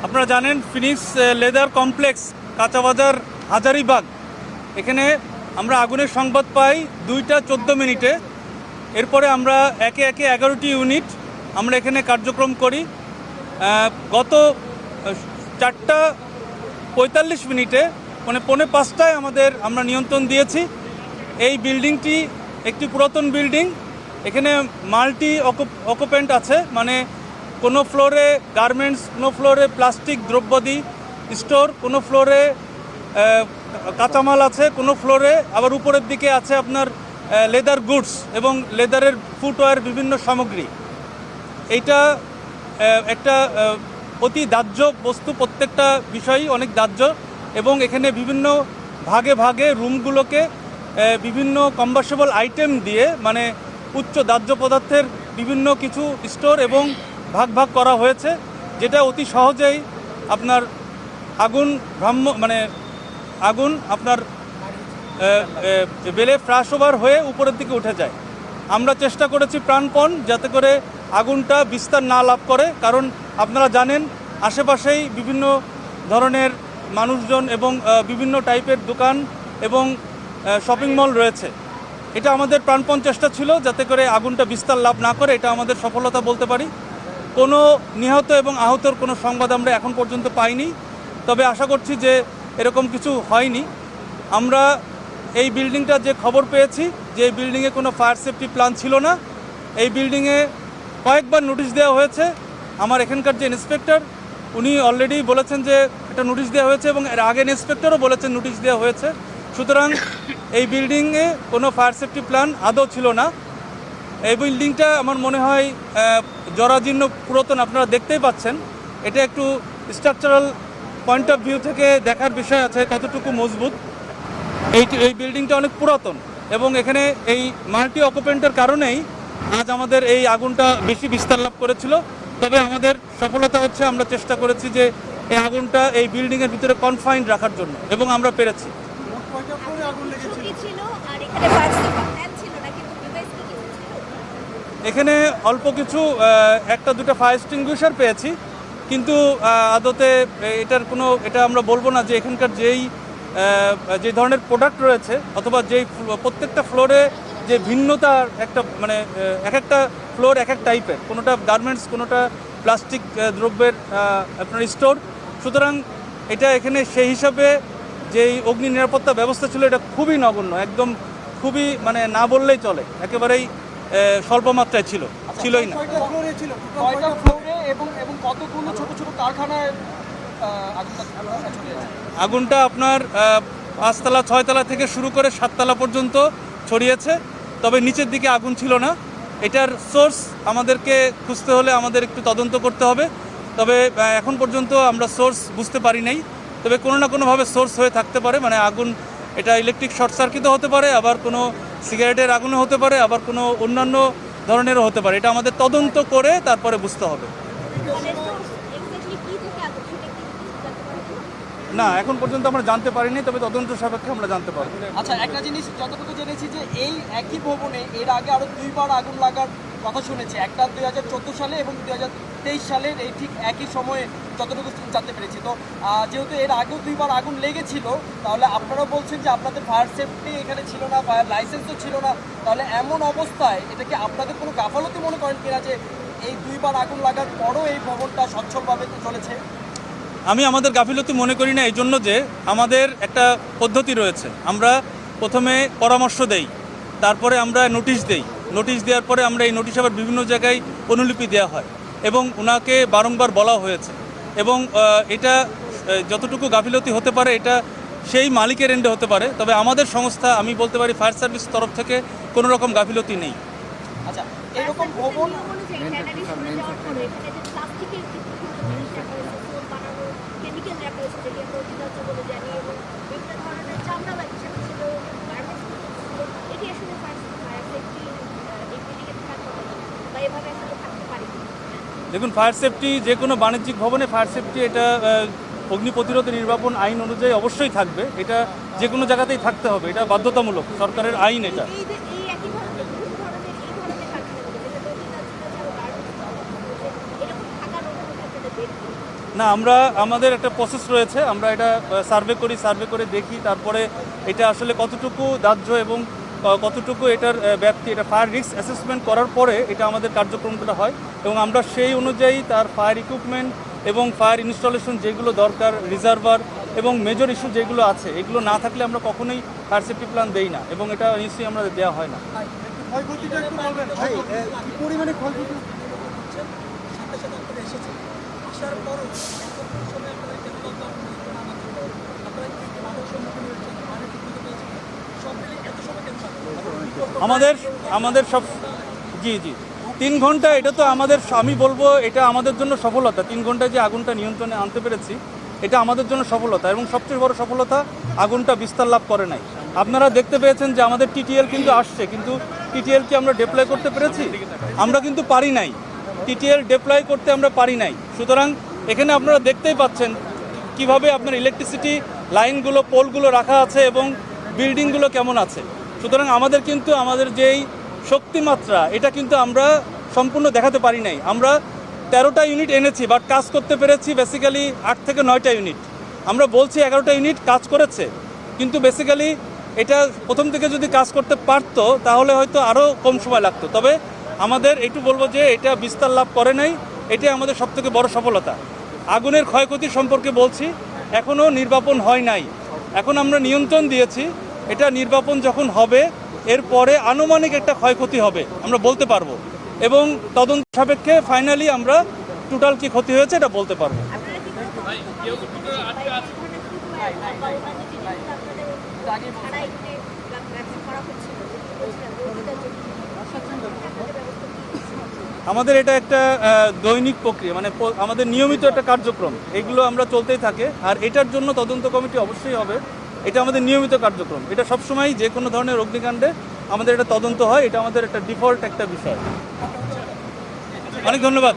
আপনারা জানেন Phoenix leather complex কাঁচাবাজার Hazaribagh, এখানে আমরা আগুনের সংবাদ পাই 2:14 এরপরে আমরা একে একে 11টি ইউনিট আমরা এখানে কার্যক্রম করি। গত 4:45 মানে 4:45 আমরা নিয়ন্ত্রণ দিয়েছি। এই বিল্ডিংটি একটি পুরাতন বিল্ডিং, এখানে মাল্টি অকুপেন্ট আছে, মানে কোনো ফ্লোরে গার্মেন্টস, কোনো ফ্লোরে প্লাস্টিক দ্রব্যাদি স্টোর, কোনো ফ্লোরে কাঁচামাল আছে, কোনো ফ্লোরে আবার উপরের দিকে আছে আপনার লেদার গুডস এবং লেদারের ফুটওয়্যার বিভিন্ন সামগ্রী। এইটা একটা অতি দাহ্য বস্তু, প্রত্যেকটা বিষয়ই অনেক দাহ্য এবং এখানে বিভিন্ন ভাগে ভাগে রুমগুলোকে বিভিন্ন কম্বাসেবল আইটেম দিয়ে, মানে উচ্চ দাহ্য পদার্থের বিভিন্ন কিছু স্টোর এবং ভাগ ভাগ করা হয়েছে, যেটা অতি সহজেই আপনার আগুন আপনার বেলে ফ্লাশ ওভার হয়ে উপরের দিকে উঠে যায়। আমরা চেষ্টা করেছি প্রাণপণ যাতে করে আগুনটা বিস্তার না লাভ করে, কারণ আপনারা জানেন আশেপাশেই বিভিন্ন ধরনের মানুষজন এবং বিভিন্ন টাইপের দোকান এবং শপিং মল রয়েছে। এটা আমাদের প্রাণপণ চেষ্টা ছিল যাতে করে আগুনটা বিস্তার লাভ না করে, এটা আমাদের সফলতা বলতে পারি। কোনো নিহত এবং আহতর কোনো সংবাদ আমরা এখন পর্যন্ত পাইনি, তবে আশা করছি যে এরকম কিছু হয়নি। আমরা এই বিল্ডিংটা যে খবর পেয়েছি যে এই বিল্ডিংয়ে কোনো ফায়ার সেফটি প্ল্যান ছিল না, এই বিল্ডিংয়ে কয়েকবার নোটিশ দেওয়া হয়েছে। আমার এখানকার যে ইন্সপেক্টর উনি অলরেডি বলেছেন যে এটা নোটিশ দেওয়া হয়েছে এবং এর আগের ইন্সপেক্টরও বলেছেন নোটিশ দেওয়া হয়েছে। সুতরাং এই বিল্ডিংয়ে কোনো ফায়ার সেফটি প্ল্যান আদৌ ছিল না। এই বিল্ডিংটা আমার মনে হয় জরাজীর্ণ পুরাতন, আপনারা দেখতেই পাচ্ছেন। এটা একটু স্ট্রাকচারাল পয়েন্ট অফ ভিউ থেকে দেখার বিষয় আছে কতটুকু মজবুত। এই বিল্ডিংটা অনেক পুরাতন এবং এখানে এই মাল্টি অকুপেন্টের কারণেই আজ আমাদের এই আগুনটা বেশি বিস্তার লাভ করেছিল। তবে আমাদের সফলতা হচ্ছে, আমরা চেষ্টা করেছি যে এই আগুনটা এই বিল্ডিংয়ের ভিতরে কনফাইন্ড রাখার জন্য এবং আমরা পেরেছি। এখানে অল্প কিছু 1-2টা ফায়ার এক্সটিংগুইশার পেয়েছি, কিন্তু আদতে এটা আমরা বলবো না যে এখানকার যে ধরনের প্রোডাক্ট রয়েছে অথবা যেই প্রত্যেকটা ফ্লোরে যে ভিন্নতার একটা, মানে এক একটা ফ্লোর এক এক টাইপের, কোনোটা গার্মেন্টস, কোনোটা প্লাস্টিক দ্রব্যের আপনার স্টোর। সুতরাং এটা এখানে সেই হিসাবে যেই অগ্নি নিরাপত্তা ব্যবস্থা ছিল এটা খুবই নগণ্য, একদম খুবই, মানে না বললেই চলে, একেবারেই স্বল্প মাত্রায় ছিলই না। আগুনটা আপনার 5তলা 6তলা থেকে শুরু করে 7তলা পর্যন্ত ছড়িয়েছে, তবে নিচের দিকে আগুন ছিল না। এটার সোর্স আমাদেরকে খুঁজতে হলে আমাদের একটু তদন্ত করতে হবে, তবে এখন পর্যন্ত আমরা সোর্স বুঝতে পারি নাই। তবে কোনো না কোনোভাবে সোর্স হয়ে থাকতে পারে, মানে আগুন, এটা ইলেকট্রিক শর্ট সার্কিটও হতে পারে, আবার কোনো সিগারেটের আগুনও হতে পারে, আবার কোনো অন্যান্য ধরনেরও হতে পারে। এটা আমাদের তদন্ত করে তারপরে বুঝতে হবে। না, এখন পর্যন্ত আমরা জানতে পারিনি, তবে তদন্ত সাপেক্ষে আমরা জানতে পারবো। আচ্ছা, একটা জিনিস যতটুকু জেনেছি যে এই একই ভবনে এর আগে আরও 2বার আগুন লাগার কথা শুনেছি, একটা 2014 সালে এবং 2023 সালের এই ঠিক একই সময়ে যতটুকু জানতে পেরেছি। তো যেহেতু এর আগেও 2বার আগুন লেগেছিল, তাহলে আপনারা বলছেন যে আপনাদের ফায়ার সেফটি এখানে ছিল না, ফায়ার লাইসেন্সও ছিল না, তাহলে এমন অবস্থায় এটা কি আপনাদের কোনো গাফালতি মনে করেন কিনা যে এই 2বার আগুন লাগার পরও এই ভবনটা সচ্ছলভাবে চলেছে? আমি আমাদের গাফিলতি মনে করি না, এই জন্য যে আমাদের একটা পদ্ধতি রয়েছে। আমরা প্রথমে পরামর্শ দেই, তারপরে আমরা নোটিশ দেই, নোটিশ দেওয়ার পরে আমরা এই নোটিশ আবার বিভিন্ন জায়গায় অনুলিপি দেওয়া হয় এবং ওনাকে বারংবার বলা হয়েছে। এবং এটা যতটুকু গাফিলতি হতে পারে এটা সেই মালিকের এন্ডে হতে পারে, তবে আমাদের সংস্থা, আমি বলতে পারি ফায়ার সার্ভিস তরফ থেকে কোনো রকম গাফিলতি নেই। আচ্ছা, এরকম ভবন দেখুন, ফায়ার সেফটি যে কোনো বাণিজ্যিক ভবনে ফায়ার সেফটি এটা অগ্নি প্রতিরোধ নির্বাপন আইন অনুযায়ী অবশ্যই থাকবে। এটা যে কোনো জায়গাতেই থাকতে হবে, এটা বাধ্যতামূলক, সরকারের আইন এটা। না, আমরা আমাদের একটা প্রসেস রয়েছে, আমরা এটা সার্ভে করে দেখি, তারপরে এটা আসলে কতটুকু দাহ্য এবং কতটুকু এটার ব্যাপ্তি, এটা ফায়ার রিস্ক অ্যাসেসমেন্ট করার পরে এটা আমাদের কার্যক্রমটা হয় এবং আমরা সেই অনুযায়ী তার ফায়ার ইকুইপমেন্ট এবং ফায়ার ইনস্টলেশন যেগুলো দরকার, রিজার্ভার এবং মেজর ইস্যু যেগুলো আছে, এগুলো না থাকলে আমরা কখনোই ফায়ার সেফটি প্ল্যান দেই না এবং এটা নিশ্চয়ই আমরা দেওয়া হয় না। ক্ষয়ক্ষতিটা একটু বলবেন ভাই, কি পরিমাণে ক্ষয়ক্ষতি আমাদের আমাদের সব জি জি 3 ঘন্টা, এটা তো আমাদের, আমি বলবো এটা আমাদের জন্য সফলতা। 3 ঘন্টায় যে আগুনটা নিয়ন্ত্রণে আনতে পেরেছি, এটা আমাদের জন্য সফলতা এবং সবচেয়ে বড় সফলতা আগুনটা বিস্তার লাভ করে নাই। আপনারা দেখতে পেয়েছেন যে আমাদের টিটিএল কিন্তু আসছে, কিন্তু টিটিএল কি আমরা ডিপ্লয় করতে পেরেছি? আমরা কিন্তু পারি নাই, টিটিএল ডিপ্লয় করতে আমরা পারি নাই। সুতরাং এখানে আপনারা দেখতেই পাচ্ছেন কিভাবে আপনার ইলেকট্রিসিটি লাইনগুলো, পোলগুলো রাখা আছে এবং বিল্ডিংগুলো কেমন আছে। সুতরাং আমাদের কিন্তু আমাদের যেই শক্তিমাত্রা, এটা কিন্তু আমরা সম্পূর্ণ দেখাতে পারি নাই। আমরা 13টা ইউনিট এনেছি, বাট কাজ করতে পেরেছি বেসিক্যালি 8 থেকে 9টা ইউনিট। আমরা বলছি 11টা ইউনিট কাজ করেছে, কিন্তু বেসিক্যালি এটা প্রথম থেকে যদি কাজ করতে পারতো তাহলে হয়তো আরও কম সময় লাগতো। তবে আমাদের একটু বলবো যে এটা বিস্তার লাভ করে নাই, এটাই আমাদের সবথেকে বড় সফলতা। আগুনের ক্ষয়ক্ষতি সম্পর্কে বলছি, এখনও নির্বাপন হয় নাই, এখন আমরা নিয়ন্ত্রণ দিয়েছি। এটা নির্বাপন যখন হবে এরপরে আনুমানিক একটা ক্ষয়ক্ষতি হবে, আমরা বলতে পারবো এবং তদন্ত সাপেক্ষে ফাইনালি আমরা টোটাল কি ক্ষতি হয়েছে এটা বলতে পারবো। আমাদের এটা একটা দৈনিক প্রক্রিয়া, মানে আমাদের নিয়মিত একটা কার্যক্রম, এগুলো আমরা চলতেই থাকে। আর এটার জন্য তদন্ত কমিটি অবশ্যই হবে, এটা আমাদের নিয়মিত কার্যক্রম। এটা সবসময় যে কোনো ধরনের অগ্নিকাণ্ডে আমাদের এটা তদন্ত হয়, এটা আমাদের একটা ডিফল্ট একটা বিষয়। অনেক ধন্যবাদ।